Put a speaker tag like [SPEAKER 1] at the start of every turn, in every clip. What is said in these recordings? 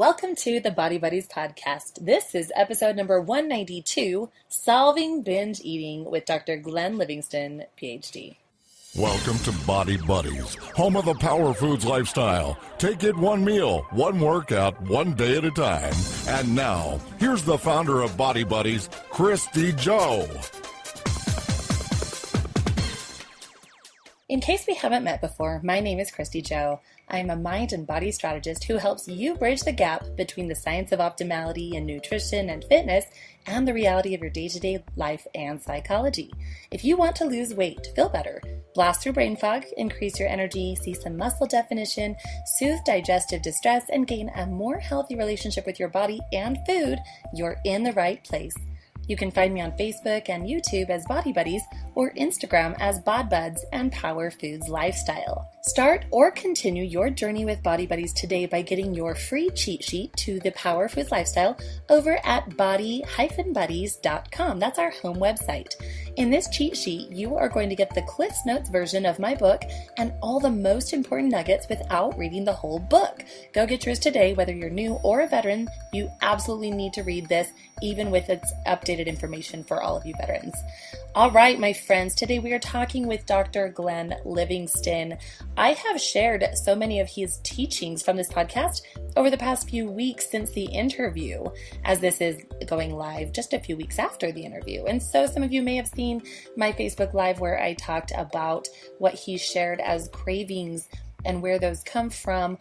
[SPEAKER 1] Welcome to the Body Buddies podcast. This is episode number 192, Solving Binge Eating with Dr. Glen Livingston, PhD.
[SPEAKER 2] Welcome to Body Buddies, home of the Power Foods lifestyle. Take it one meal, one workout, one day at a time. And now, here's the founder of Body Buddies, Christy Joe.
[SPEAKER 1] In case we haven't met before, my name is Christy Joe. I am a mind and body strategist who helps you bridge the gap between the science of optimality in nutrition and fitness and the reality of your day-to-day life and psychology. If you want to lose weight, feel better, blast through brain fog, increase your energy, see some muscle definition, soothe digestive distress, and gain a more healthy relationship with your body and food, you're in the right place. You can find me on Facebook and YouTube as Body Buddies or Instagram as Bod Buds and Power Foods Lifestyle. Start or continue your journey with Body Buddies today by getting your free cheat sheet to the Power Foods Lifestyle over at body-buddies.com. That's our home website. In this cheat sheet, you are going to get the Cliff's Notes version of my book and all the most important nuggets without reading the whole book. Go get yours today, whether you're new or a veteran. You absolutely need to read this, even with its updated information for all of you veterans. All right, my friends, today we are talking with Dr. Glen Livingston. I have shared so many of his teachings from this podcast over the past few weeks since the interview, as this is going live just a few weeks after the interview. And so some of you may have seen my Facebook Live where I talked about what he shared as cravings and where those come from.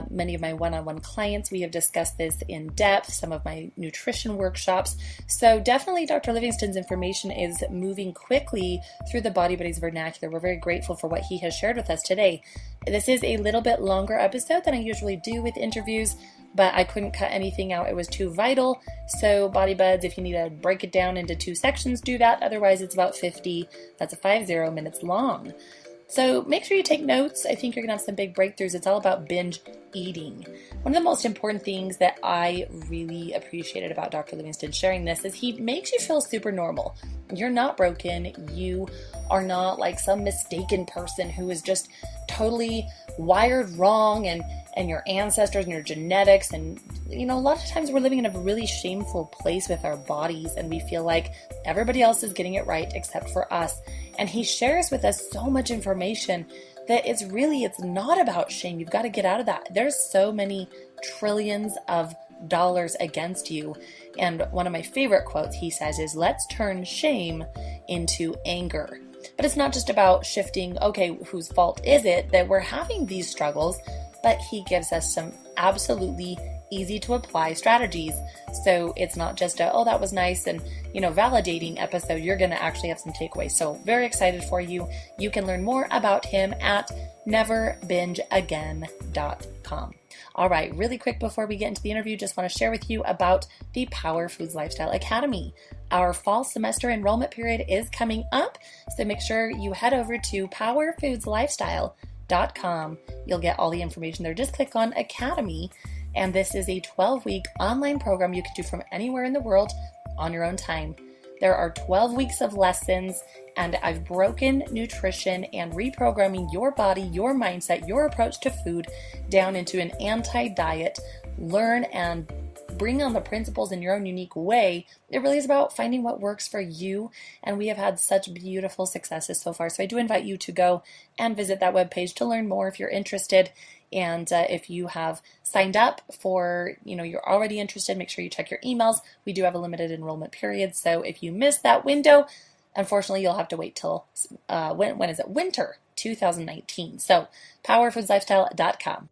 [SPEAKER 1] Many of my one-on-one clients, we have discussed this in depth, some of my nutrition workshops. So definitely Dr. Livingston's information is moving quickly through the Body Buddies vernacular. We're very grateful for what he has shared with us today. This is a little bit longer episode than I usually do with interviews, but I couldn't cut anything out. It was too vital. So Body Buds, if you need to break it down into 2 sections, do that. Otherwise, it's about 50 minutes long. So make sure you take notes. I think you're going to have some big breakthroughs. It's all about binge eating. One of the most important things that I really appreciated about Dr. Livingston sharing this is he makes you feel super normal. You're not broken. You are not like some mistaken person who is just totally wired wrong and your ancestors and your genetics. And, you know, a lot of times we're living in a really shameful place with our bodies and we feel like everybody else is getting it right except for us. And he shares with us so much information that it's not about shame. You've got to get out of that. There's so many trillions of dollars against you. And one of my favorite quotes he says is, let's turn shame into anger. But it's not just about shifting, okay, whose fault is it that we're having these struggles, but he gives us some absolutely easy to apply strategies. So it's not just oh, that was nice and, validating episode. You're going to actually have some takeaways. So very excited for you. You can learn more about him at neverbingeagain.com. All right, really quick before we get into the interview, just want to share with you about the Power Foods Lifestyle Academy. Our fall semester enrollment period is coming up, so make sure you head over to powerfoodslifestyle.com. You'll get all the information there. Just click on Academy, and this is a 12-week online program you can do from anywhere in the world on your own time. There are 12 weeks of lessons, and I've broken nutrition and reprogramming your body, your mindset, your approach to food down into an anti-diet. Learn and bring on the principles in your own unique way. It really is about finding what works for you, and we have had such beautiful successes so far. So I do invite you to go and visit that webpage to learn more if you're interested. And if you have signed up for, you're already interested, make sure you check your emails. We do have a limited enrollment period. So if you miss that window, unfortunately, you'll have to wait till, when is it? Winter 2019. So powerfoodslifestyle.com.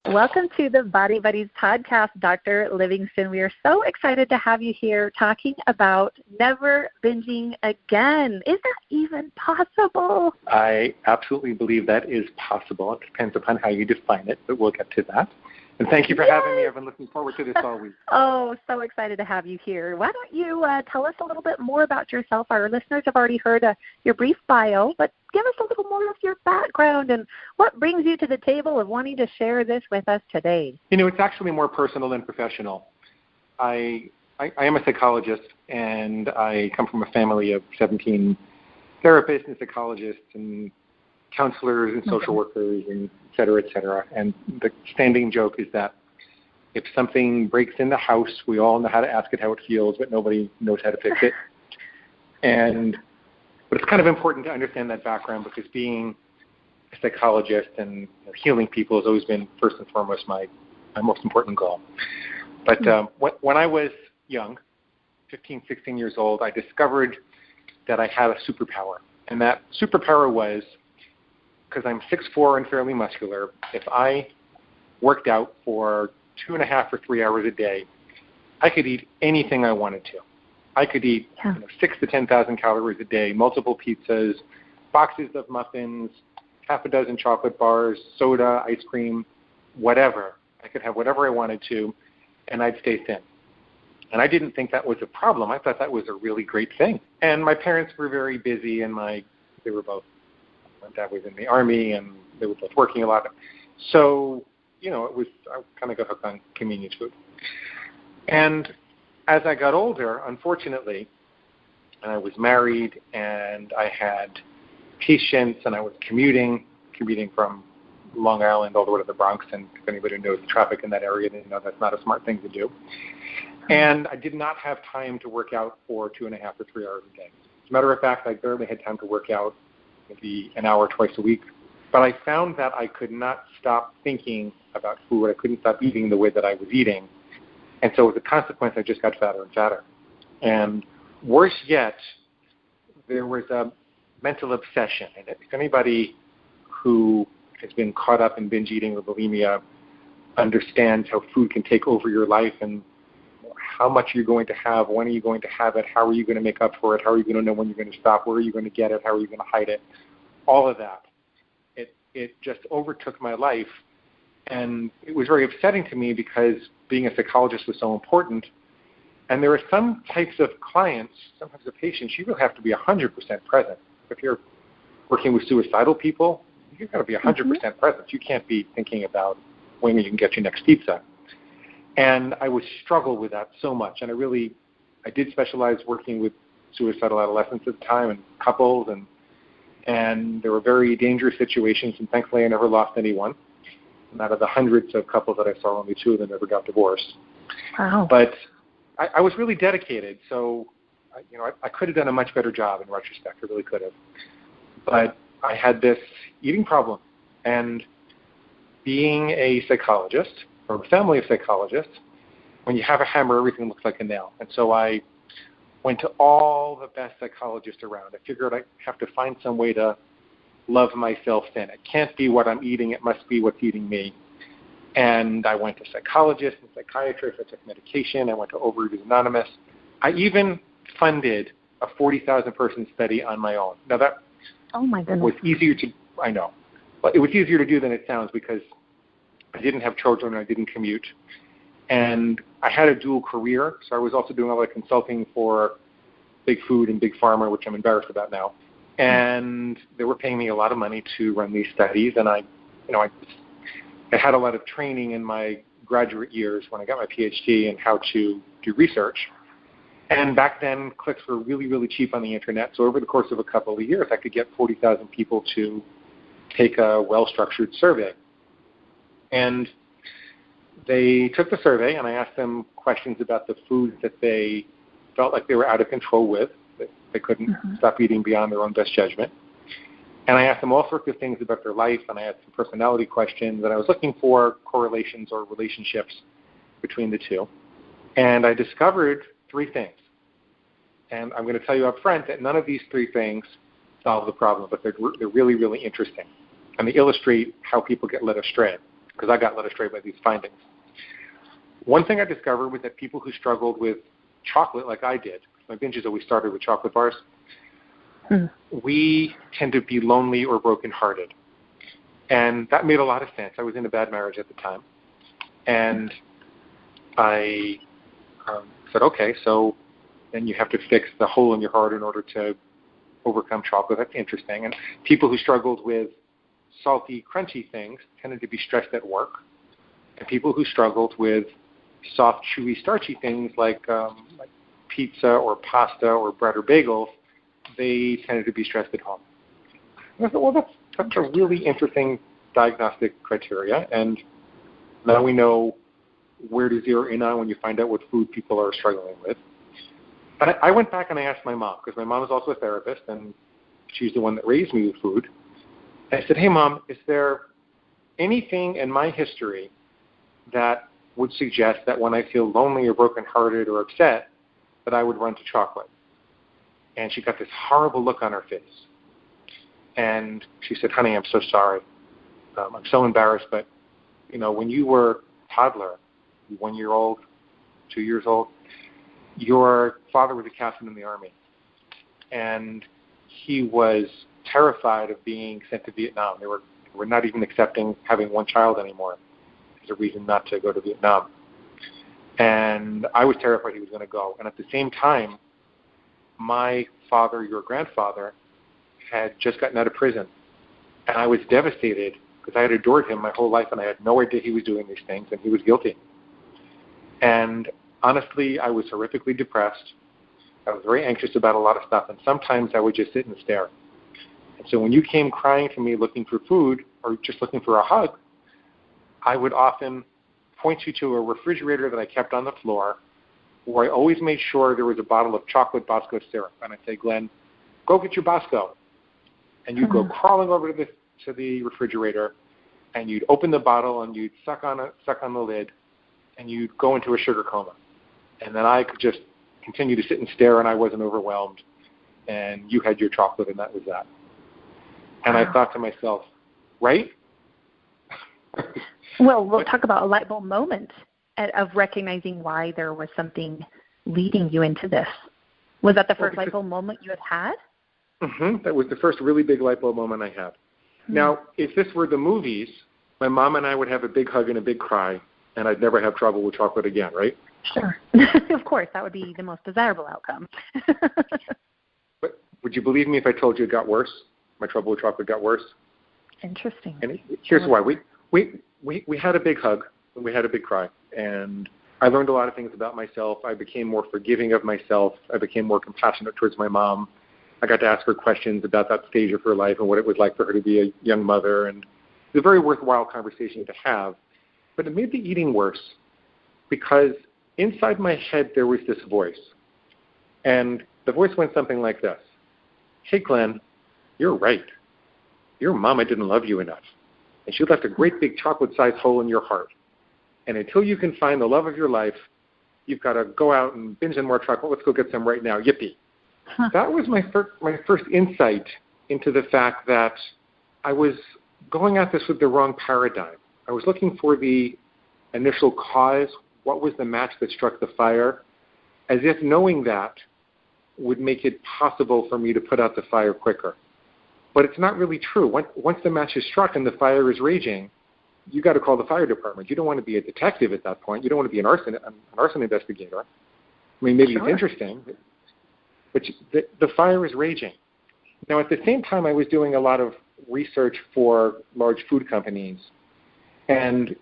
[SPEAKER 1] Welcome to the Body Buddies podcast, Dr. Livingston. We are so excited to have you here talking about never binging again. Is that even possible?
[SPEAKER 3] I absolutely believe that is possible. It depends upon how you define it, but we'll get to that. And thank you for having me. I've been looking forward to this all week.
[SPEAKER 1] Oh, so excited to have you here. Why don't you tell us a little bit more about yourself? Our listeners have already heard your brief bio, but give us a little more of your background and what brings you to the table of wanting to share this with us today.
[SPEAKER 3] It's actually more personal than professional. I am a psychologist, and I come from a family of 17 therapists and psychologists, and counselors and social workers and et cetera, et cetera. And the standing joke is that if something breaks in the house, we all know how to ask it how it feels, but nobody knows how to fix it. But it's kind of important to understand that background, because being a psychologist and healing people has always been first and foremost my most important goal. But when I was young, 15, 16 years old, I discovered that I had a superpower. And that superpower was, because I'm 6'4" and fairly muscular, if I worked out for 2.5 or 3 hours a day, I could eat anything I wanted to. I could eat 6,000 to 10,000 calories a day, multiple pizzas, boxes of muffins, half a dozen chocolate bars, soda, ice cream, whatever. I could have whatever I wanted to, and I'd stay thin. And I didn't think that was a problem. I thought that was a really great thing. And my parents were very busy, and my dad was in the Army, and they were both working a lot. So, I kind of got hooked on convenience food. And as I got older, unfortunately, and I was married, and I had patients, and I was commuting from Long Island all the way to the Bronx, and if anybody knows the traffic in that area, they know that's not a smart thing to do. And I did not have time to work out for 2.5 or 3 hours a day. As a matter of fact, I barely had time to work out maybe an hour twice a week. But I found that I could not stop thinking about food. I couldn't stop eating the way that I was eating. And so as a consequence, I just got fatter and fatter. And worse yet, there was a mental obsession. And if anybody who has been caught up in binge eating or bulimia understands how food can take over your life, and how much you're going to have, when are you going to have it, how are you going to make up for it, how are you going to know when you're going to stop, where are you going to get it, how are you going to hide it, all of that. It just overtook my life, and it was very upsetting to me, because being a psychologist was so important. And there are some types of clients, some types of patients, you really have to be 100% present. If you're working with suicidal people, you've got to be 100% present. You can't be thinking about when you can get your next pizza. And I would struggle with that so much. And I did specialize working with suicidal adolescents at the time, and couples, and there were very dangerous situations, and thankfully I never lost anyone. And out of the hundreds of couples that I saw, only 2 of them ever got divorced.
[SPEAKER 1] Wow.
[SPEAKER 3] But I was really dedicated, so I could have done a much better job in retrospect. I really could have. But I had this eating problem. And being a psychologist, or a family of psychologists, when you have a hammer, everything looks like a nail. And so I went to all the best psychologists around. I figured I have to find some way to love myself thin. It can't be what I'm eating. It must be what's eating me. And I went to psychologists and psychiatrists. I took medication. I went to Overeaters Anonymous. I even funded a 40,000-person study on my own. Now that was easier to, I know, but it was easier to do than it sounds, because I didn't have children and I didn't commute. And I had a dual career, so I was also doing a lot of consulting for big food and big pharma, which I'm embarrassed about now. And they were paying me a lot of money to run these studies, and I had a lot of training in my graduate years when I got my PhD in how to do research. And back then, clicks were really, really cheap on the internet. So over the course of a couple of years, I could get 40,000 people to take a well-structured survey. And they took the survey, and I asked them questions about the foods that they felt like they were out of control with, that they couldn't stop eating beyond their own best judgment. And I asked them all sorts of things about their life, and I had some personality questions, and I was looking for correlations or relationships between the two. And I discovered 3 things. And I'm going to tell you up front that none of these 3 things solve the problem, but they're really, really interesting. And they illustrate how people get led astray, because I got led astray by these findings. One thing I discovered was that people who struggled with chocolate, like I did, my binges always started with chocolate bars, we tend to be lonely or brokenhearted. And that made a lot of sense. I was in a bad marriage at the time. And I said, okay, so then you have to fix the hole in your heart in order to overcome chocolate. That's interesting. And people who struggled with salty, crunchy things tended to be stressed at work. And people who struggled with soft, chewy, starchy things like pizza or pasta or bread or bagels, they tended to be stressed at home. And I thought, well, That's a really interesting diagnostic criteria, and now we know where to zero in on when you find out what food people are struggling with. But I went back and I asked my mom, because my mom is also a therapist, and she's the one that raised me with food. I said, hey, Mom, is there anything in my history that would suggest that when I feel lonely or brokenhearted or upset, that I would run to chocolate? And she got this horrible look on her face. And she said, honey, I'm so sorry. I'm so embarrassed, but, when you were a toddler, 1 year old, 2 years old, your father was a captain in the Army. And he was terrified of being sent to Vietnam. They were not even accepting having one child anymore as a reason not to go to Vietnam. And I was terrified he was going to go. And at the same time, my father, your grandfather, had just gotten out of prison. And I was devastated because I had adored him my whole life and I had no idea he was doing these things and he was guilty. And honestly, I was horrifically depressed. I was very anxious about a lot of stuff, and sometimes I would just sit and stare. And so when you came crying to me looking for food or just looking for a hug, I would often point you to a refrigerator that I kept on the floor where I always made sure there was a bottle of chocolate Bosco syrup. And I'd say, Glenn, go get your Bosco. And you'd go crawling over to the refrigerator, and you'd open the bottle, and you'd suck on the lid, and you'd go into a sugar coma. And then I could just continue to sit and stare, and I wasn't overwhelmed. And you had your chocolate, and that was that. And I thought to myself, right?
[SPEAKER 4] Well, we'll talk about a light bulb moment of recognizing why there was something leading you into this. Was that the first light bulb moment you had?
[SPEAKER 3] Mm-hmm. That was the first really big light bulb moment I had. Mm-hmm. Now, if this were the movies, my mom and I would have a big hug and a big cry, and I'd never have trouble with chocolate again, right?
[SPEAKER 4] Sure. Of course, that would be the most desirable outcome.
[SPEAKER 3] But would you believe me if I told you it got worse? My trouble with chocolate got worse.
[SPEAKER 4] Interesting.
[SPEAKER 3] And here's why. We had a big hug, and we had a big cry, and I learned a lot of things about myself. I became more forgiving of myself. I became more compassionate towards my mom. I got to ask her questions about that stage of her life and what it was like for her to be a young mother, and it was a very worthwhile conversation to have. But it made the eating worse because inside my head there was this voice, and the voice went something like this. Hey, Glenn, you're right. Your mama didn't love you enough, and she left a great big chocolate-sized hole in your heart. And until you can find the love of your life, you've got to go out and binge on more chocolate. Let's go get some right now. Yippee. Huh. That was my first insight into the fact that I was going at this with the wrong paradigm. I was looking for the initial cause. What was the match that struck the fire? As if knowing that would make it possible for me to put out the fire quicker. But it's not really true. Once the match is struck and the fire is raging, you got to call the fire department. You don't want to be a detective at that point. You don't want to be an arson investigator. I mean, maybe Sure. It's interesting, but the fire is raging. Now, at the same time, I was doing a lot of research for large food companies, and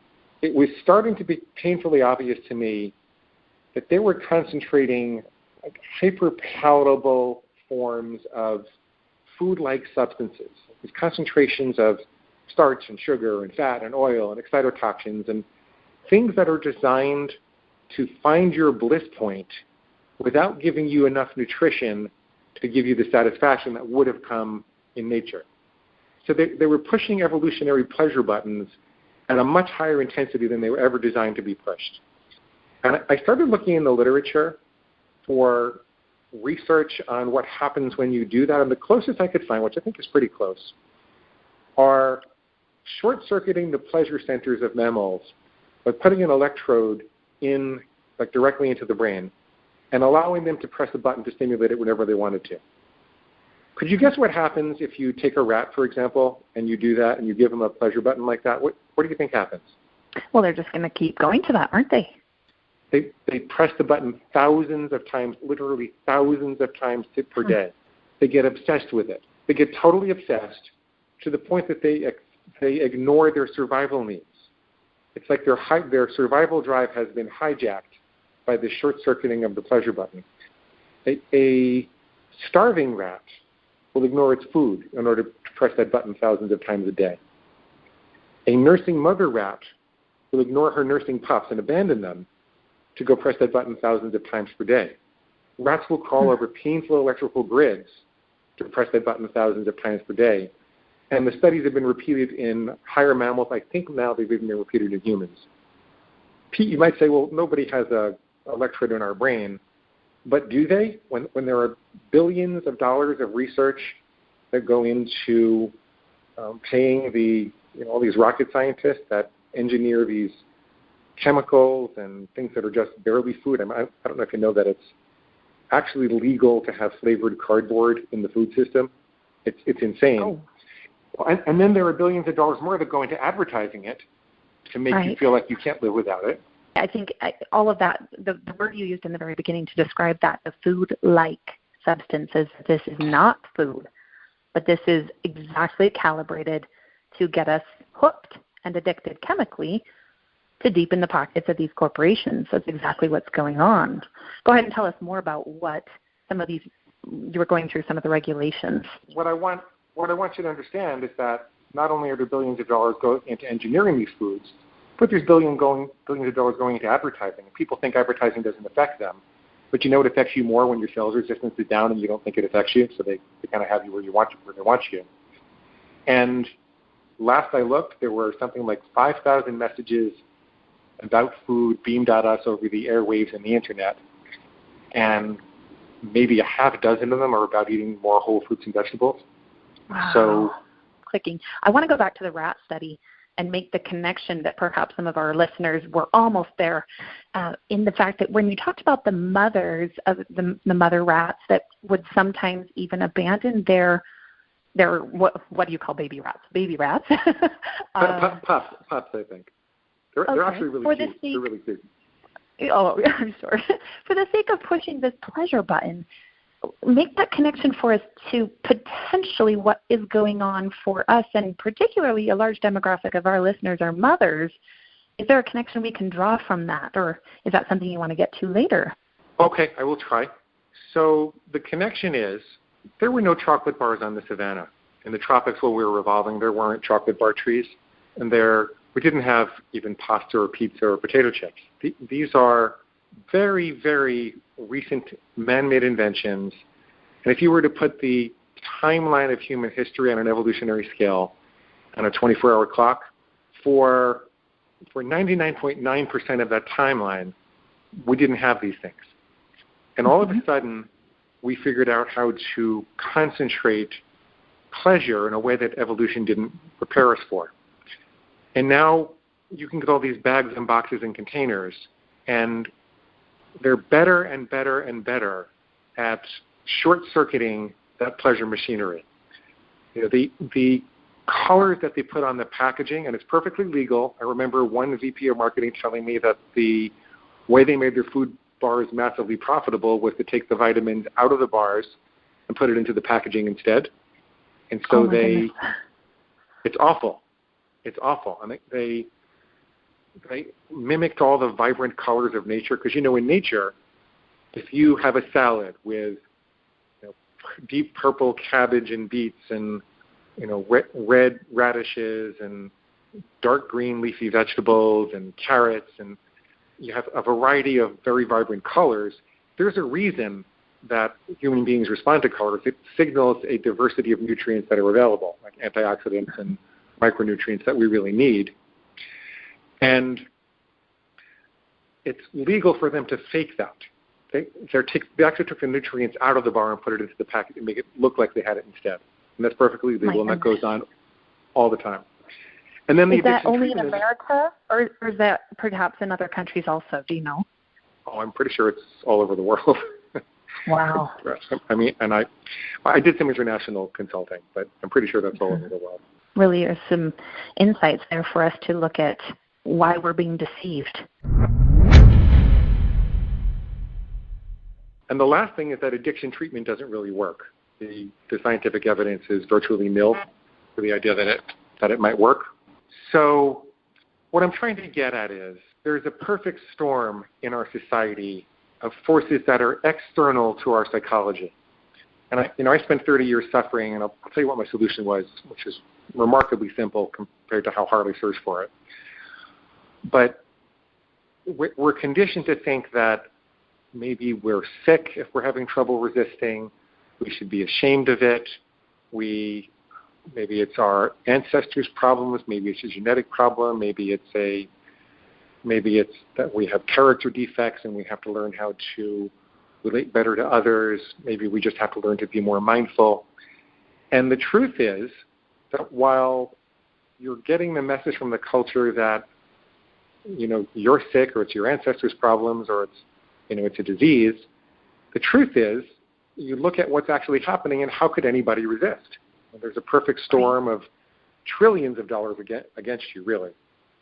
[SPEAKER 3] it was starting to be painfully obvious to me that they were concentrating hyper-palatable forms of food-like substances, these concentrations of starch and sugar and fat and oil and excitotoxins and things that are designed to find your bliss point without giving you enough nutrition to give you the satisfaction that would have come in nature. So they were pushing evolutionary pleasure buttons at a much higher intensity than they were ever designed to be pushed. And I started looking in the literature for research on what happens when you do that, and the closest I could find, which I think is pretty close, are short-circuiting the pleasure centers of mammals by putting an electrode in, like directly into the brain, and allowing them to press a button to stimulate it whenever they wanted to. Could you guess what happens if you take a rat, for example, and you do that and you give them a pleasure button like that? What do you think happens?
[SPEAKER 4] Well, they're just going to keep going to that, aren't they?
[SPEAKER 3] They press the button thousands of times, literally thousands of times per day. They get obsessed with it. They get totally obsessed to the point that they ignore their survival needs. It's like their survival drive has been hijacked by the short-circuiting of the pleasure button. A starving rat will ignore its food in order to press that button thousands of times a day. A nursing mother rat will ignore her nursing pups and abandon them to go press that button thousands of times per day. Rats will crawl over painful electrical grids to press that button thousands of times per day. And the studies have been repeated in higher mammals. I think now they've even been repeated in humans. Pete, you might say, well, nobody has a electrode in our brain. But do they? When there are billions of dollars of research that go into paying all these rocket scientists that engineer these chemicals and things that are just barely food. I don't know if you know that it's actually legal to have flavored cardboard in the food system. It's insane. Oh. And then there are billions of dollars more that go into advertising it to make you feel like you can't live without it.
[SPEAKER 4] I think all of that, the word you used in the very beginning to describe that, the food-like substances, this is not food, but this is exactly calibrated to get us hooked and addicted chemically to deepen the pockets of these corporations. That's exactly what's going on. Go ahead and tell us more about what some of these, you were going through some of the regulations.
[SPEAKER 3] What I want you to understand is that not only are there billions of dollars going into engineering these foods, but there's billions of dollars going into advertising. People think advertising doesn't affect them, but it affects you more when your sales resistance is down and you don't think it affects you, so they kind of have you where they want you. And last I looked, there were something like 5,000 messages about food beamed at us over the airwaves and the internet, and maybe a half dozen of them are about eating more whole fruits and vegetables.
[SPEAKER 4] Wow.
[SPEAKER 3] So,
[SPEAKER 4] clicking. I want to go back to the rat study and make the connection that perhaps some of our listeners were almost there in the fact that when you talked about the mothers of the mother rats that would sometimes even abandon their what do you call baby rats? Baby rats.
[SPEAKER 3] Pups, I think. They're actually really cute. They're really cute.
[SPEAKER 4] Oh, I'm sorry. For the sake of pushing this pleasure button, make that connection for us to potentially what is going on for us, and particularly a large demographic of our listeners are mothers. Is there a connection we can draw from that, or is that something you want to get to later?
[SPEAKER 3] Okay, I will try. So the connection is there were no chocolate bars on the savannah. In the tropics while we were revolving, there weren't chocolate bar trees, and we didn't have even pasta or pizza or potato chips. These are very, very recent man-made inventions. And if you were to put the timeline of human history on an evolutionary scale on a 24-hour clock, for 99.9% of that timeline, we didn't have these things. And all of a sudden, we figured out how to concentrate pleasure in a way that evolution didn't prepare us for. And now you can get all these bags and boxes and containers, and they're better and better and better at short-circuiting that pleasure machinery. The colors that they put on the packaging, and it's perfectly legal. I remember one VP of marketing telling me that the way they made their food bars massively profitable was to take the vitamins out of the bars and put it into the packaging instead. And so it's awful. It's awful. And they mimicked all the vibrant colors of nature, because, in nature, if you have a salad with deep purple cabbage and beets and red radishes and dark green leafy vegetables and carrots, and you have a variety of very vibrant colors, there's a reason that human beings respond to colors. It signals a diversity of nutrients that are available, like antioxidants and micronutrients that we really need. And it's legal for them to fake that. They actually took the nutrients out of the bar and put it into the packet and make it look like they had it instead. And that's perfectly legal, and that goes on all the time. And then
[SPEAKER 4] is that only in America, or is that perhaps in other countries also? Do you know?
[SPEAKER 3] Oh, I'm pretty sure it's all over the world.
[SPEAKER 4] Wow.
[SPEAKER 3] I mean, and I did some international consulting, but I'm pretty sure that's all over the world.
[SPEAKER 4] Really are some insights there for us to look at why we're being deceived.
[SPEAKER 3] And the last thing is that addiction treatment doesn't really work. The scientific evidence is virtually nil for the idea that it might work. So what I'm trying to get at is there's a perfect storm in our society of forces that are external to our psychology. And I spent 30 years suffering, and I'll tell you what my solution was, which is remarkably simple compared to how hard I searched for it. But we're conditioned to think that maybe we're sick if we're having trouble resisting. We should be ashamed of it. Maybe it's our ancestors' problems. Maybe it's a genetic problem. Maybe it's that we have character defects and we have to learn how to relate better to others. Maybe we just have to learn to be more mindful. And the truth is that while you're getting the message from the culture that, you're sick or it's your ancestors' problems or it's a disease, the truth is you look at what's actually happening and how could anybody resist? And there's a perfect storm of trillions of dollars against you, really.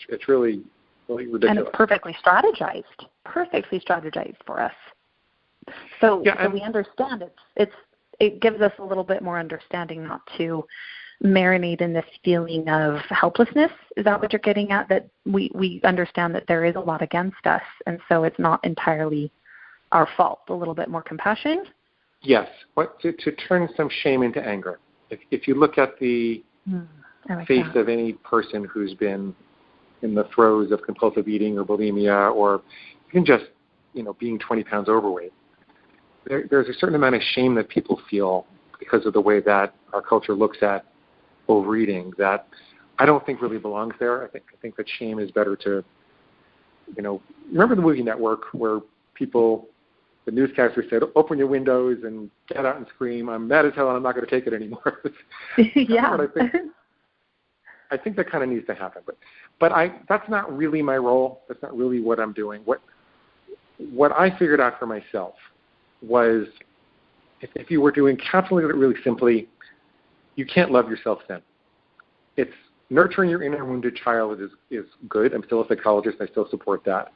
[SPEAKER 3] It's really, really ridiculous.
[SPEAKER 4] And it's perfectly strategized for us. So we understand it gives us a little bit more understanding not to marinate in this feeling of helplessness. Is that what you're getting at? That we understand that there is a lot against us, and so it's not entirely our fault. A little bit more compassion?
[SPEAKER 3] Yes. To turn some shame into anger. If you look at the face of any person who's been in the throes of compulsive eating or bulimia or even just, being 20 pounds overweight, there's a certain amount of shame that people feel because of the way that our culture looks at overeating that I don't think really belongs there. I think that shame is better to, remember the movie Network where the newscaster said, open your windows and get out and scream, I'm mad as hell and I'm not going to take it anymore.
[SPEAKER 4] Yeah.
[SPEAKER 3] I think that kind of needs to happen. But that's not really my role. That's not really what I'm doing. What I figured out for myself was if you were to encapsulate it really simply, you can't love yourself then. It's nurturing your inner wounded child is good. I'm still a psychologist. I still support that.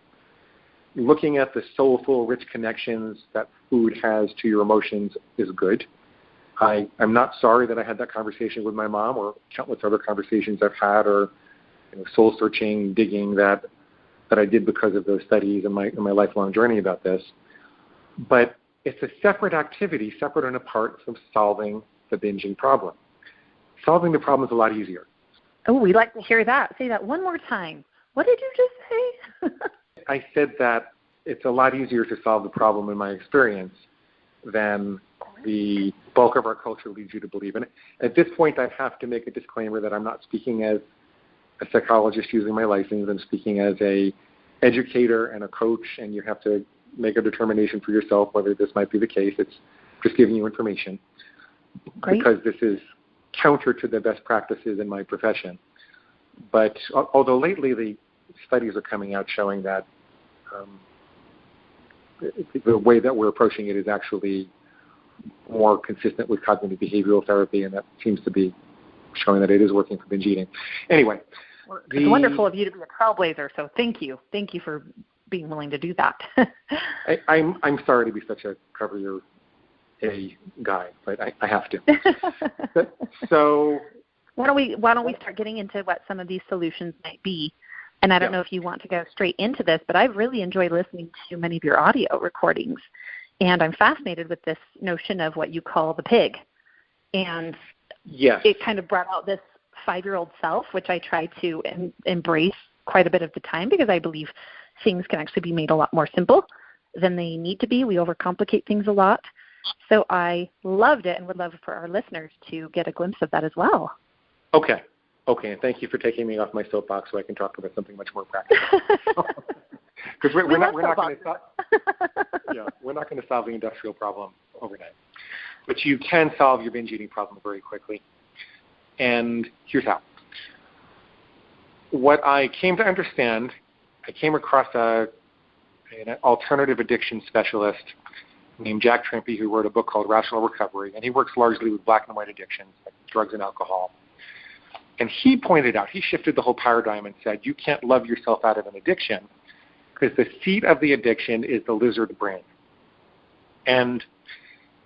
[SPEAKER 3] Looking at the soulful, rich connections that food has to your emotions is good. I'm not sorry that I had that conversation with my mom or countless other conversations I've had or soul-searching, digging that I did because of those studies and my lifelong journey about this. But it's a separate activity, separate and apart from solving the binging problem. Solving the problem is a lot easier.
[SPEAKER 4] Oh, we like to hear that. Say that one more time. What did you just say?
[SPEAKER 3] I said that it's a lot easier to solve the problem in my experience than the bulk of our culture leads you to believe. And at this point, I have to make a disclaimer that I'm not speaking as a psychologist using my license. I'm speaking as a educator and a coach, and you have to make a determination for yourself whether this might be the case. It's just giving you information. Great. Because this is counter to the best practices in my profession. But although lately the studies are coming out showing that the way that we're approaching it is actually more consistent with cognitive behavioral therapy, and that seems to be showing that it is working for binge eating. Anyway.
[SPEAKER 4] It's wonderful of you to be a trailblazer, so thank you. Thank you for being willing to do that.
[SPEAKER 3] I'm sorry to be such a cover your A guy, but I have to. So
[SPEAKER 4] why don't we start getting into what some of these solutions might be? And I don't know if you want to go straight into this, but I've really enjoyed listening to many of your audio recordings, and I'm fascinated with this notion of what you call the pig. And it kind of brought out this 5-year-old self, which I try to embrace quite a bit of the time because I believe things can actually be made a lot more simple than they need to be. We overcomplicate things a lot. So I loved it and would love for our listeners to get a glimpse of that as well.
[SPEAKER 3] Okay, and thank you for taking me off my soapbox so I can talk about something much more practical. Because we're not going to solve the industrial problem overnight, but you can solve your binge eating problem very quickly. And here's how. What I came to understand, I came across an alternative addiction specialist named Jack Trimpey who wrote a book called Rational Recovery, and he works largely with black and white addictions, like drugs and alcohol. And he pointed out, he shifted the whole paradigm and said, you can't love yourself out of an addiction because the seat of the addiction is the lizard brain. And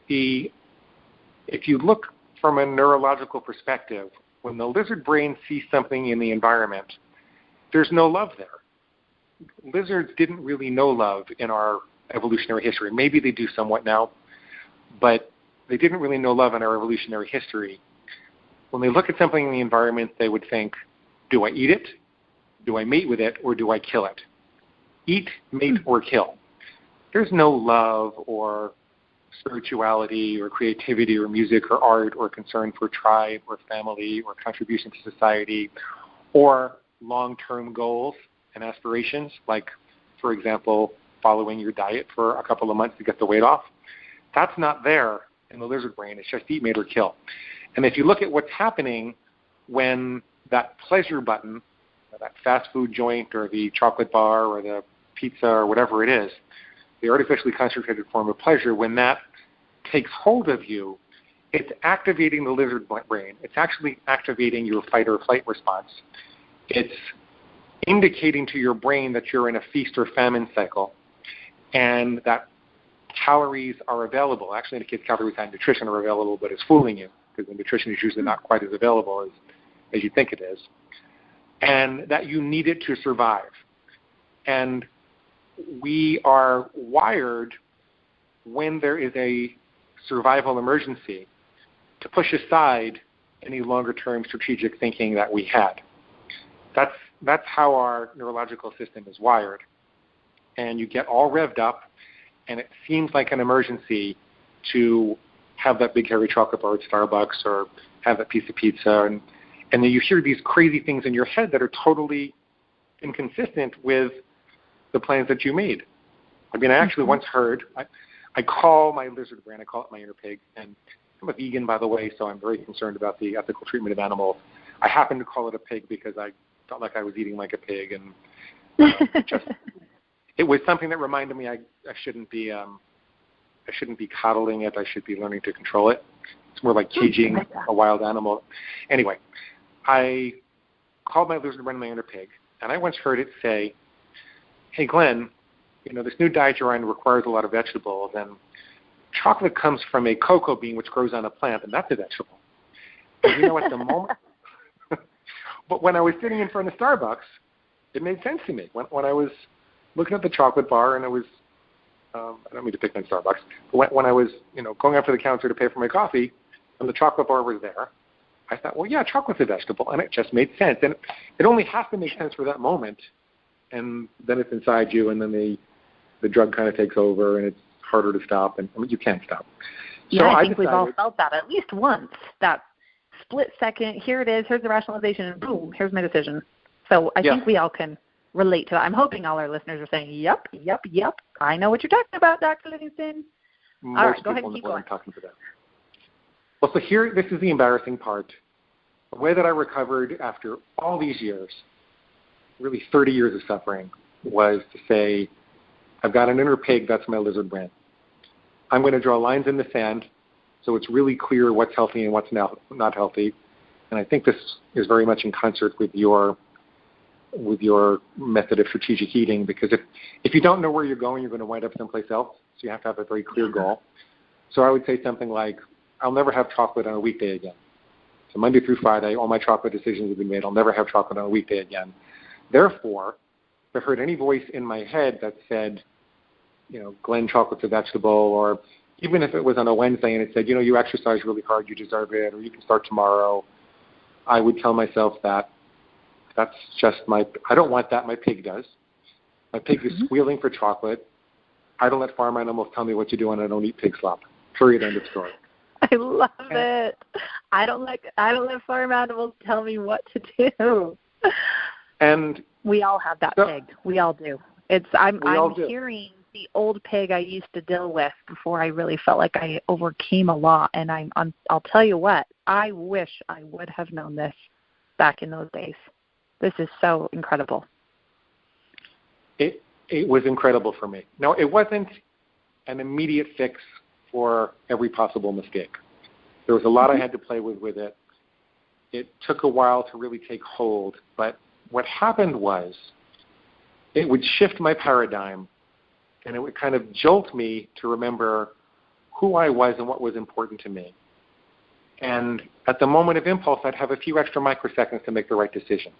[SPEAKER 3] if you look from a neurological perspective, when the lizard brain sees something in the environment, there's no love there. Lizards didn't really know love in our evolutionary history. Maybe they do somewhat now, but they didn't really know love in our evolutionary history, when they look at something in the environment, they would think, do I eat it, do I mate with it, or do I kill it? Eat, mate, or kill. There's no love or spirituality or creativity or music or art or concern for tribe or family or contribution to society or long-term goals and aspirations, like, for example, following your diet for a couple of months to get the weight off. That's not there in the lizard brain. It's just eat, mate, or kill. And if you look at what's happening when that pleasure button, that fast food joint or the chocolate bar or the pizza or whatever it is, the artificially concentrated form of pleasure, when that takes hold of you, it's activating the lizard brain. It's actually activating your fight or flight response. It's indicating to your brain that you're in a feast or famine cycle and that calories are available. Actually, in the case calories and nutrition are available, but it's fooling you because the nutrition is usually not quite as available as you think it is. And that you need it to survive. And we are wired when there is a survival emergency to push aside any longer-term strategic thinking that we had. That's how our neurological system is wired. And you get all revved up, and it seems like an emergency to have that big hairy chocolate bar at Starbucks or have that piece of pizza, and then you hear these crazy things in your head that are totally inconsistent with the plans that you made. I mean, I actually once heard, I call my lizard brain, I call it my inner pig, and I'm a vegan, by the way, so I'm very concerned about the ethical treatment of animals. I happen to call it a pig because I felt like I was eating like a pig, and it was something that reminded me I shouldn't be coddling it. I should be learning to control it. It's more like caging a wild animal. Anyway, I called my lizard brain my inner pig, and I once heard it say, "Hey, Glenn, this new diet you're on requires a lot of vegetables, and chocolate comes from a cocoa bean which grows on a plant, and that's a vegetable." And at the moment, but when I was sitting in front of Starbucks, it made sense to me. When I was looking at the chocolate bar, and I was, I don't mean to pick on Starbucks, but when I was, going up to the counter to pay for my coffee, and the chocolate bar was there, I thought, well, yeah, chocolate's a vegetable, and it just made sense. And it only has to make sense for that moment, and then it's inside you, and then the drug kind of takes over, and it's harder to stop, and you can't stop.
[SPEAKER 4] Yeah, so I think we've all felt that at least once, that split second, here it is, here's the rationalization, and boom, here's my decision. So I think we all can relate to that. I'm hoping all our listeners are saying, yep, I know what you're talking about, Dr. Livingston.
[SPEAKER 3] Most
[SPEAKER 4] all right, go ahead and keep going.
[SPEAKER 3] Talking to them. Well, so here, this is the embarrassing part. The way that I recovered after all these years, really 30 years of suffering, was to say, I've got an inner pig, that's my lizard brain. I'm going to draw lines in the sand so it's really clear what's healthy and what's not healthy. And I think this is very much in concert with your method of strategic eating, because if you don't know where you're going, you're going to wind up someplace else. So you have to have a very clear goal. So I would say something like, I'll never have chocolate on a weekday again. So Monday through Friday, all my chocolate decisions have been made. I'll never have chocolate on a weekday again. Therefore, if I heard any voice in my head that said, Glenn, chocolate's a vegetable, or even if it was on a Wednesday and it said, you exercise really hard, you deserve it, or you can start tomorrow, I would tell myself that that's just I don't want that, my pig does. My pig is squealing for chocolate. I don't let farm animals tell me what to do, and I don't eat pig slop. Period, end of story.
[SPEAKER 4] I love it. I don't let farm animals tell me what to do.
[SPEAKER 3] And
[SPEAKER 4] we all have that pig. We all do. I'm hearing the old pig I used to deal with before I really felt like I overcame a lot. And I'll tell you what, I wish I would have known this back in those days. This is so incredible.
[SPEAKER 3] It was incredible for me. Now, it wasn't an immediate fix for every possible mistake. There was a lot I had to play with it. It took a while to really take hold, but what happened was it would shift my paradigm, and it would kind of jolt me to remember who I was and what was important to me. And at the moment of impulse, I'd have a few extra microseconds to make the right decision.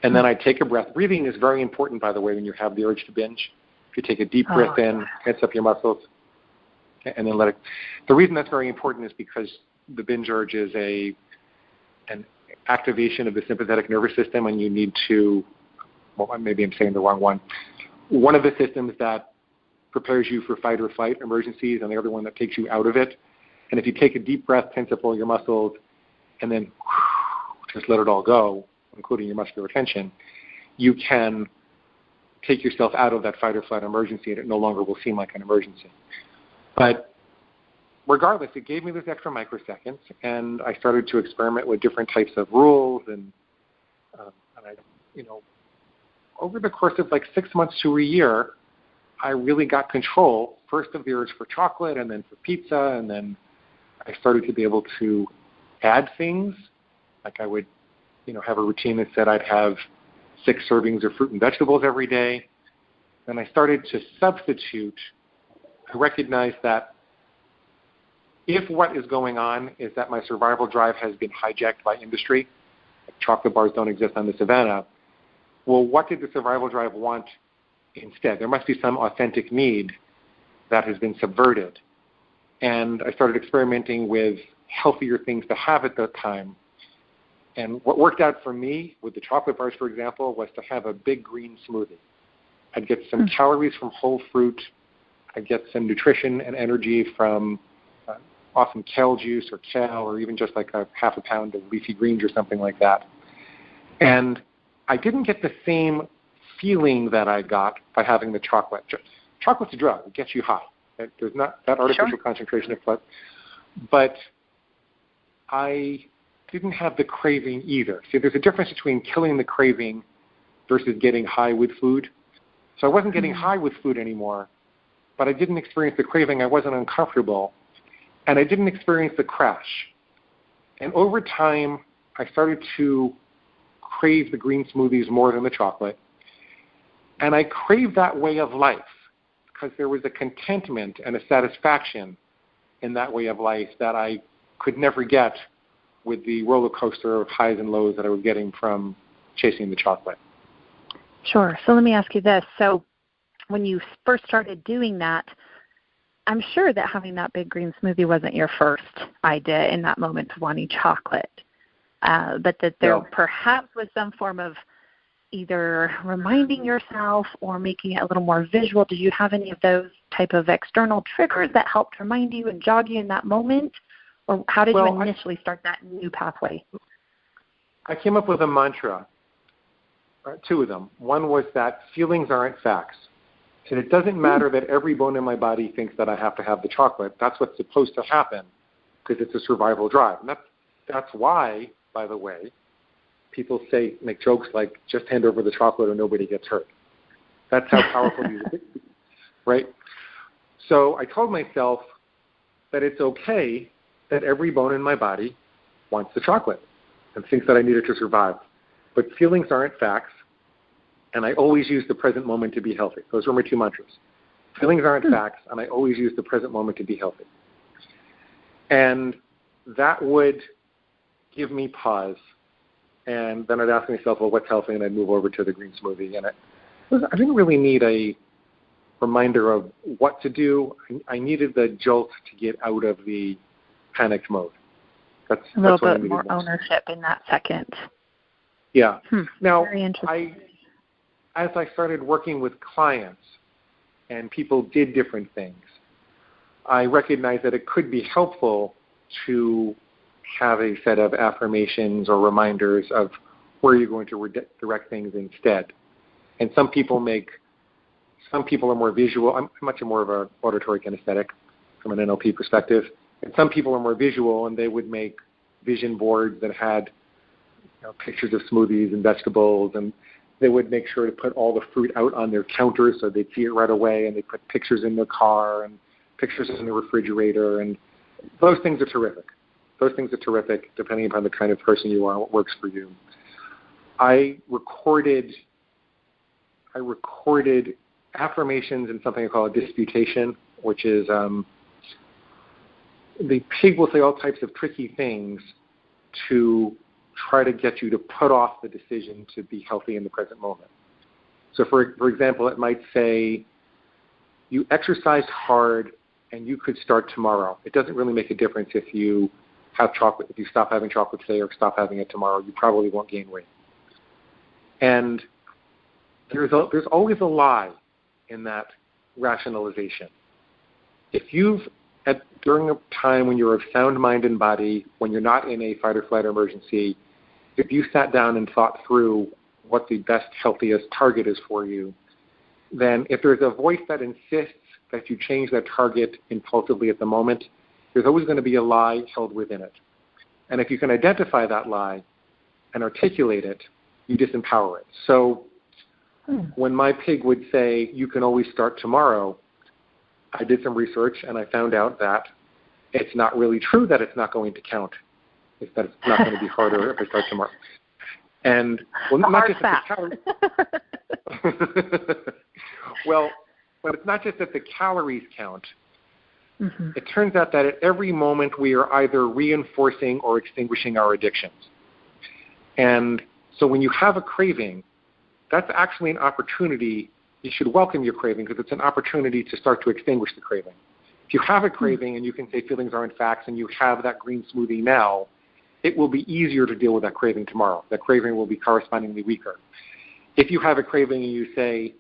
[SPEAKER 3] And then I'd take a breath. Breathing is very important, by the way, when you have the urge to binge. If you take a deep breath in, tense up your muscles, and then let it. The reason that's very important is because the binge urge is an activation of the sympathetic nervous system, and you need to, well, maybe I'm saying the wrong one. One of the systems that prepares you for fight or flight emergencies, and the other one that takes you out of it. And if you take a deep breath, tense up all your muscles, and then just let it all go, including your muscular tension, you can take yourself out of that fight or flight emergency, and it no longer will seem like an emergency. But regardless, it gave me those extra microseconds, and I started to experiment with different types of rules, and I, over the course of like 6 months to a year, I really got control, first of the urge for chocolate, and then for pizza, and then I started to be able to add things. Like I would, have a routine that said I'd have 6 servings of fruit and vegetables every day. Then I started to substitute. I recognized that if what is going on is that my survival drive has been hijacked by industry, like chocolate bars don't exist on the savannah, well, what did the survival drive want instead? There must be some authentic need that has been subverted. And I started experimenting with healthier things to have at that time. And what worked out for me with the chocolate bars, for example, was to have a big green smoothie. I'd get some calories from whole fruit. I'd get some nutrition and energy from often kale juice or kale, or even just like a half a pound of leafy greens or something like that. And I didn't get the same feeling that I got by having the chocolate. Chocolate's a drug. It gets you high. There's not that artificial concentration of blood. But I didn't have the craving either. See, there's a difference between killing the craving versus getting high with food. So I wasn't getting high with food anymore, but I didn't experience the craving. I wasn't uncomfortable, and I didn't experience the crash. And over time, I started to crave the green smoothies more than the chocolate. And I craved that way of life because there was a contentment and a satisfaction in that way of life that I could never get with the roller coaster of highs and lows that I was getting from chasing the chocolate.
[SPEAKER 4] Sure. So let me ask you this. So when you first started doing that, I'm sure that having that big green smoothie wasn't your first idea in that moment of wanting chocolate, but that there perhaps was some form of either reminding yourself or making it a little more visual. Did you have any of those type of external triggers that helped remind you and jog you in that moment? Or how did you initially start that new pathway?
[SPEAKER 3] I came up with a mantra, 2 of them. One was that feelings aren't facts. And it doesn't matter that every bone in my body thinks that I have to have the chocolate. That's what's supposed to happen because it's a survival drive. And that's why, by the way, people make jokes like, just hand over the chocolate or nobody gets hurt. That's how powerful these are, right? So I told myself that it's okay that every bone in my body wants the chocolate and thinks that I need it to survive. But feelings aren't facts, and I always use the present moment to be healthy. Those were my 2 mantras. Feelings aren't facts, and I always use the present moment to be healthy. And that would give me pause. And then I'd ask myself, well, what's healthy? And I'd move over to the green smoothie. And I didn't really need a reminder of what to do. I needed the jolt to get out of the panicked mode. That's
[SPEAKER 4] a little
[SPEAKER 3] bit
[SPEAKER 4] more ownership in that second.
[SPEAKER 3] Yeah. Now,
[SPEAKER 4] very interesting.
[SPEAKER 3] as I started working with clients and people did different things, I recognized that it could be helpful to have a set of affirmations or reminders of where you're going to direct things instead. And some people are more visual. I'm much more of an auditory kinesthetic from an NLP perspective. And some people are more visual, and they would make vision boards that had pictures of smoothies and vegetables, and they would make sure to put all the fruit out on their counter so they'd see it right away, and they put pictures in their car and pictures in the refrigerator, and those things are terrific. Those things are terrific depending upon the kind of person you are and what works for you. I recorded affirmations in something I call a disputation, which is the pig will say all types of tricky things to try to get you to put off the decision to be healthy in the present moment. So for example, it might say, you exercised hard and you could start tomorrow. It doesn't really make a difference if you have chocolate. If you stop having chocolate today or stop having it tomorrow, you probably won't gain weight. And there's always a lie in that rationalization. If during a time when you're of sound mind and body, when you're not in a fight or flight emergency, if you sat down and thought through what the best, healthiest target is for you, then if there's a voice that insists that you change that target impulsively at the moment, there's always going to be a lie held within it. And if you can identify that lie and articulate it, you disempower it. So when my pig would say, you can always start tomorrow, I did some research and I found out that it's not really true that it's not going to count. It's that it's not going to be harder if I start tomorrow. And not just that well, but it's not just that the calories count. Mm-hmm. It turns out that at every moment we are either reinforcing or extinguishing our addictions. And so when you have a craving, that's actually an opportunity. You should welcome your craving because it's an opportunity to start to extinguish the craving. If you have a craving and you can say feelings aren't facts and you have that green smoothie now, it will be easier to deal with that craving tomorrow. That craving will be correspondingly weaker. If you have a craving and you say,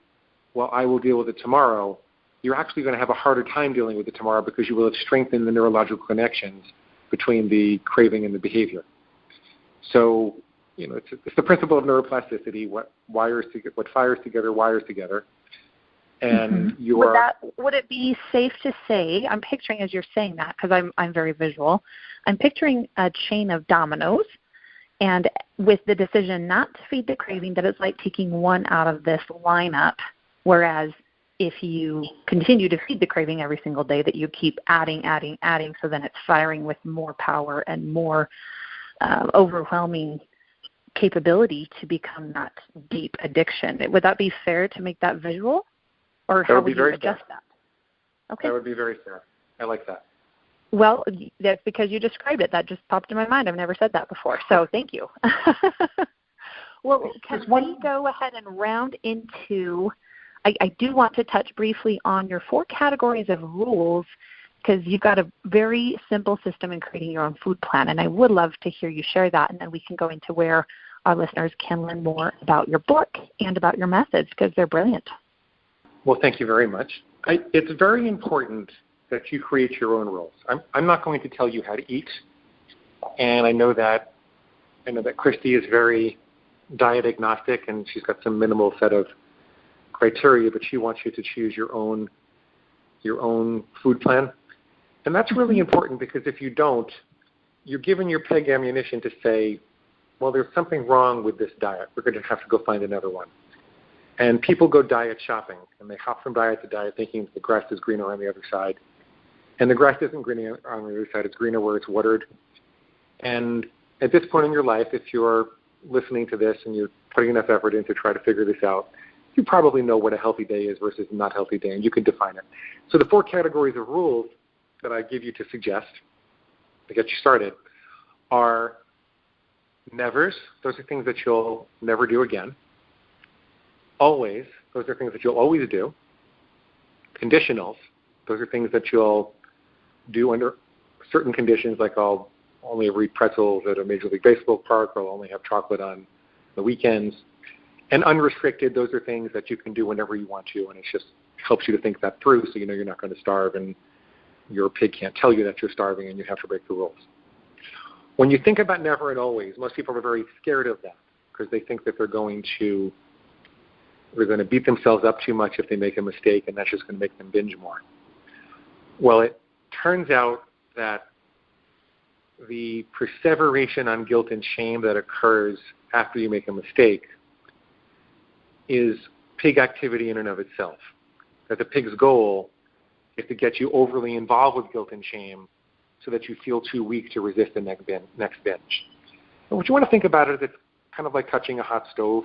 [SPEAKER 3] well, I will deal with it tomorrow, you're actually going to have a harder time dealing with it tomorrow because you will have strengthened the neurological connections between the craving and the behavior. So, it's the principle of neuroplasticity. What fires together wires together. And
[SPEAKER 4] would it be safe to say, I'm picturing as you're saying that, because I'm very visual, I'm picturing a chain of dominoes, and with the decision not to feed the craving, that it's like taking one out of this lineup, whereas if you continue to feed the craving every single day, that you keep adding, so then it's firing with more power and more overwhelming capability to become that deep addiction. Would that be fair to make that visual? Or how would you adjust that? Okay.
[SPEAKER 3] That would be very fair. I like that.
[SPEAKER 4] Well, that's because you described it. That just popped in my mind. I've never said that before, so thank you. Well, can we go ahead and round into, I do want to touch briefly on your 4 categories of rules, because you've got a very simple system in creating your own food plan, and I would love to hear you share that, and then we can go into where our listeners can learn more about your book and about your methods, because they're brilliant.
[SPEAKER 3] Well, thank you very much. It's very important that you create your own rules. I'm not going to tell you how to eat, and I know that Christy is very diet agnostic, and she's got some minimal set of criteria, but she wants you to choose your own food plan. And that's really important, because if you don't, you're giving your pig ammunition to say, well, there's something wrong with this diet. We're going to have to go find another one. And people go diet shopping, and they hop from diet to diet thinking the grass is greener on the other side. And the grass isn't greener on the other side. It's greener where it's watered. And at this point in your life, if you're listening to this and you're putting enough effort in to try to figure this out, you probably know what a healthy day is versus a not healthy day, and you can define it. So the 4 categories of rules that I give you to suggest to get you started are nevers. Those are things that you'll never do again. Always. Those are things that you'll always do. Conditionals. Those are things that you'll do under certain conditions, like I'll only ever eat pretzels at a Major League Baseball park, or I'll only have chocolate on the weekends. And unrestricted, those are things that you can do whenever you want to, and it just helps you to think that through, so you know you're not going to starve, and your pig can't tell you that you're starving, and you have to break the rules. When you think about never and always, most people are very scared of that, because they think that they're going to beat themselves up too much if they make a mistake, and that's just going to make them binge more. Well, it turns out that the perseveration on guilt and shame that occurs after you make a mistake is pig activity in and of itself. That the pig's goal is to get you overly involved with guilt and shame so that you feel too weak to resist the next binge. And what you want to think about it is it's kind of like touching a hot stove.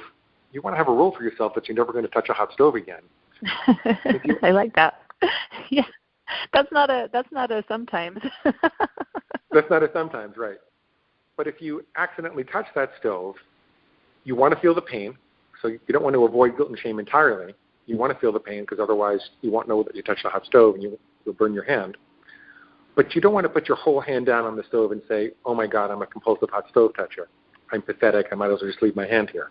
[SPEAKER 3] You want to have a rule for yourself that you're never going to touch a hot stove again.
[SPEAKER 4] I like that. Yeah, that's not a sometimes.
[SPEAKER 3] That's not a sometimes, right. But if you accidentally touch that stove, you want to feel the pain. So you don't want to avoid guilt and shame entirely. You want to feel the pain, because otherwise you won't know that you touched a hot stove, and you you'll burn your hand. But you don't want to put your whole hand down on the stove and say, oh my God, I'm a compulsive hot stove toucher. I'm pathetic. I might as well just leave my hand here.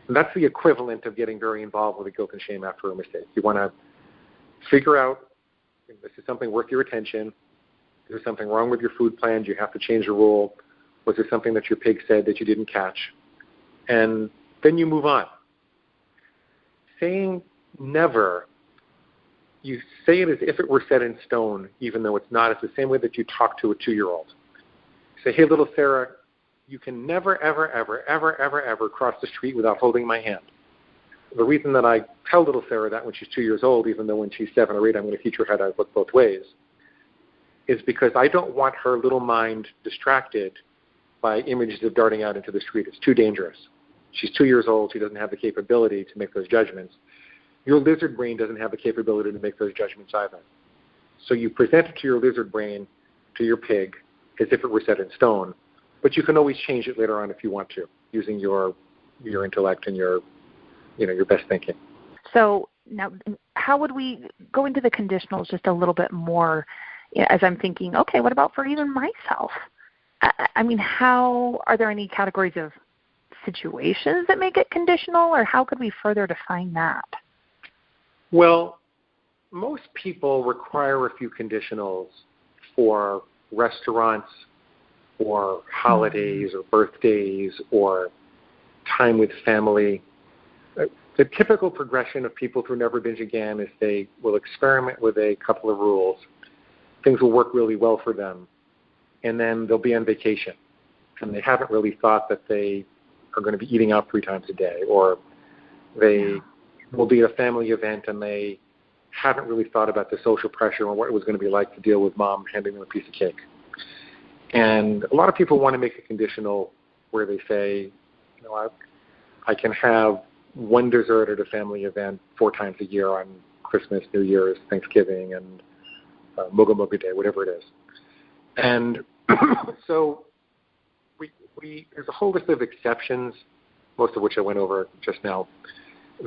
[SPEAKER 3] And that's the equivalent of getting very involved with the guilt and shame after a mistake. You want to figure out, this is something worth your attention. Is there something wrong with your food plan? Do you have to change a rule? Was there something that your pig said that you didn't catch? And then you move on. Saying never, you say it as if it were set in stone, even though it's not. It's the same way that you talk to a 2-year-old. Say, hey, little Sarah, you can never, ever, ever, ever, ever, ever cross the street without holding my hand. The reason that I tell little Sarah that when she's 2 years old, even though when she's 7 or 8 I'm going to teach her how to look both ways, is because I don't want her little mind distracted by images of darting out into the street. It's too dangerous. She's 2 years old. She doesn't have the capability to make those judgments. Your lizard brain doesn't have the capability to make those judgments either. So you present it to your lizard brain, to your pig, as if it were set in stone, but you can always change it later on if you want to, using your intellect and your best thinking.
[SPEAKER 4] So now, how would we go into the conditionals just a little bit more as I'm thinking, okay, what about for even myself? I mean, are there any categories of situations that make it conditional, or how could we further define that?
[SPEAKER 3] Well, most people require a few conditionals for restaurants or holidays or birthdays or time with family. The typical progression of people who never binge again is they will experiment with a couple of rules. Things will work really well for them, and then they'll be on vacation, and they haven't really thought that they are going to be eating out 3 times a day, or they will be at a family event and they haven't really thought about the social pressure and what it was going to be like to deal with mom handing them a piece of cake. And a lot of people want to make a conditional where they say, I can have one dessert at a family event 4 times a year on Christmas, New Year's, Thanksgiving, and Moga Moga Day, whatever it is. And so there's a whole list of exceptions, most of which I went over just now,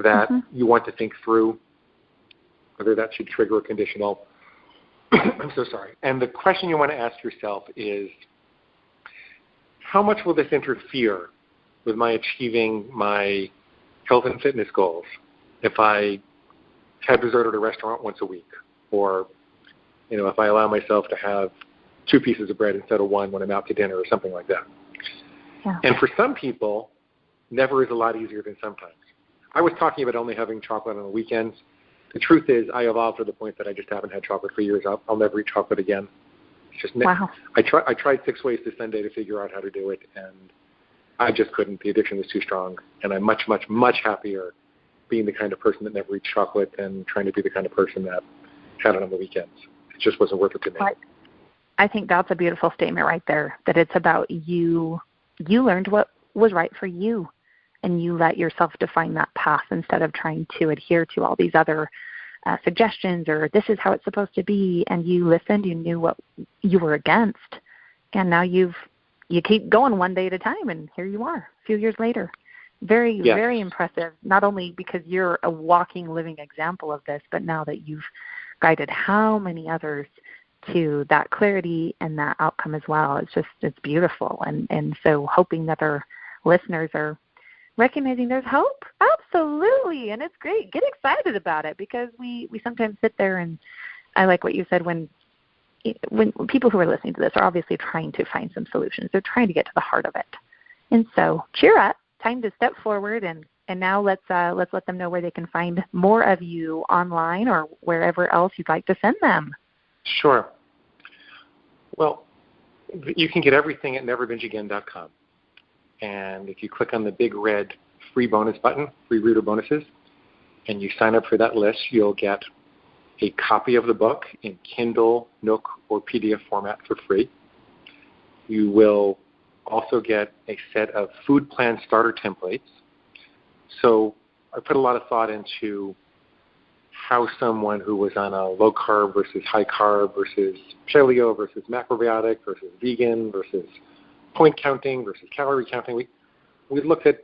[SPEAKER 3] that you want to think through, whether that should trigger a conditional. I'm so sorry. And the question you want to ask yourself is, how much will this interfere with my achieving my health and fitness goals if I have dessert at a restaurant once a week, or if I allow myself to have 2 pieces of bread instead of 1 when I'm out to dinner or something like that. Yeah. And for some people, never is a lot easier than sometimes. I was talking about only having chocolate on the weekends. The truth is, I evolved to the point that I just haven't had chocolate for years. I'll never eat chocolate again. It's just wow. I tried 6 ways to Sunday to figure out how to do it, and I just couldn't. The addiction was too strong, and I'm much, much, much happier being the kind of person that never eats chocolate than trying to be the kind of person that had it on the weekends. It just wasn't worth it to me.
[SPEAKER 4] I think that's a beautiful statement right there, that it's about you. You learned what was right for you, and you let yourself define that path instead of trying to adhere to all these other suggestions, or this is how it's supposed to be, and you listened, you knew what you were against, and now you keep going one day at a time, and here you are a few years later. Very, very impressive, not only because you're a walking, living example of this, but now that you've guided how many others to that clarity and that outcome as well. It's beautiful. And so hoping that our listeners are recognizing there's hope. Absolutely. And it's great. Get excited about it, because we sometimes sit there, and I like what you said, when people who are listening to this are obviously trying to find some solutions. They're trying to get to the heart of it. And so cheer up. Time to step forward, and now let's let them know where they can find more of you online or wherever else you'd like to send them.
[SPEAKER 3] Sure. Well, you can get everything at neverbingeagain.com. And if you click on the big red free bonus button, free reader bonuses, and you sign up for that list, you'll get a copy of the book in Kindle, Nook, or PDF format for free. You will also get a set of food plan starter templates. So I put a lot of thought into how someone who was on a low carb versus high carb versus paleo versus macrobiotic versus vegan versus point counting versus calorie counting, we looked at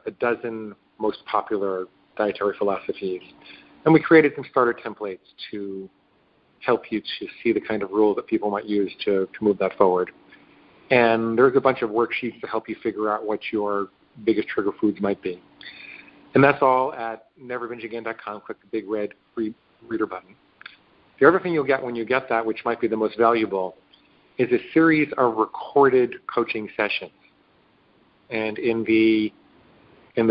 [SPEAKER 3] a dozen most popular dietary philosophies, and we created some starter templates to help you to see the kind of rule that people might use to move that forward. And there's a bunch of worksheets to help you figure out what your biggest trigger foods might be. And that's all at neverbingeagain.com. Click the big red free reader button. The other thing you'll get when you get that, which might be the most valuable, is a series of recorded coaching sessions. And in the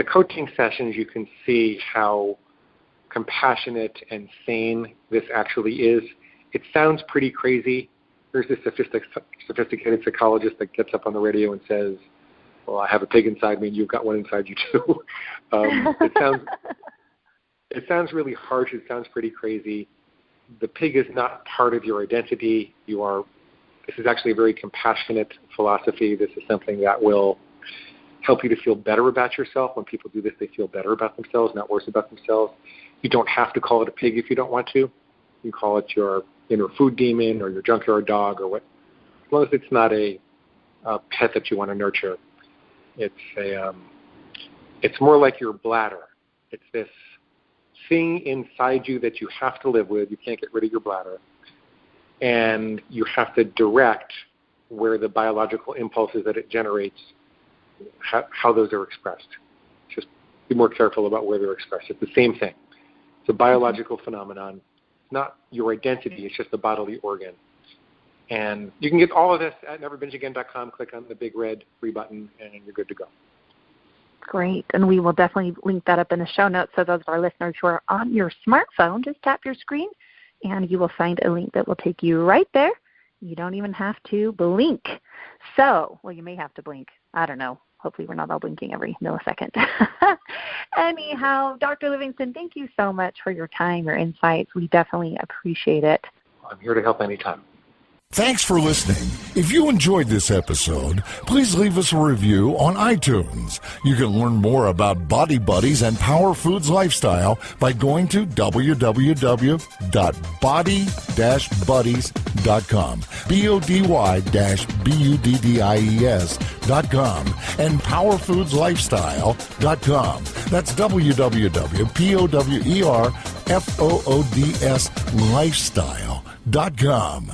[SPEAKER 3] coaching sessions, you can see how compassionate and sane this actually is. It sounds pretty crazy. There's this sophisticated psychologist that gets up on the radio and says, well, I have a pig inside me and you've got one inside you too. It sounds really harsh. It sounds pretty crazy. The pig is not part of your identity. This is actually a very compassionate philosophy. This is something that will help you to feel better about yourself. When people do this, they feel better about themselves, not worse about themselves. You don't have to call it a pig if you don't want to. You can call it your inner food demon or your junkyard dog or what. As long as it's not a pet that you want to nurture. It's more like your bladder. It's this thing inside you that you have to live with. You can't get rid of your bladder. And you have to direct where the biological impulses that it generates, how those are expressed. Just be more careful about where they're expressed. It's the same thing. It's a biological phenomenon. It's not your identity. It's just a bodily organ. And you can get all of this at neverbingeagain.com. Click on the big red free button, and you're good to go.
[SPEAKER 4] Great. And we will definitely link that up in the show notes. So those of our listeners who are on your smartphone, just tap your screen, and you will find a link that will take you right there. You don't even have to blink. So, well, you may have to blink. I don't know. Hopefully we're not all blinking every millisecond. Anyhow, Dr. Livingston, thank you so much for your time, your insights. We definitely appreciate it.
[SPEAKER 3] I'm here to help anytime.
[SPEAKER 2] Thanks for listening. If you enjoyed this episode, please leave us a review on iTunes. You can learn more about Body Buddies and Power Foods Lifestyle by going to www.body-buddies.com, BODY-BUDDIES.com, and powerfoodslifestyle.com. That's www.powerfoodslifestyle.com.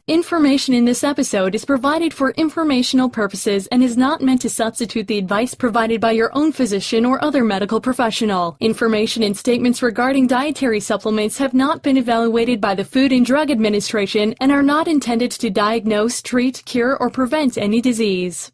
[SPEAKER 5] Information in this episode is provided for informational purposes and is not meant to substitute the advice provided by your own physician or other medical professional. Information and statements regarding dietary supplements have not been evaluated by the Food and Drug Administration and are not intended to diagnose, treat, cure, or prevent any disease.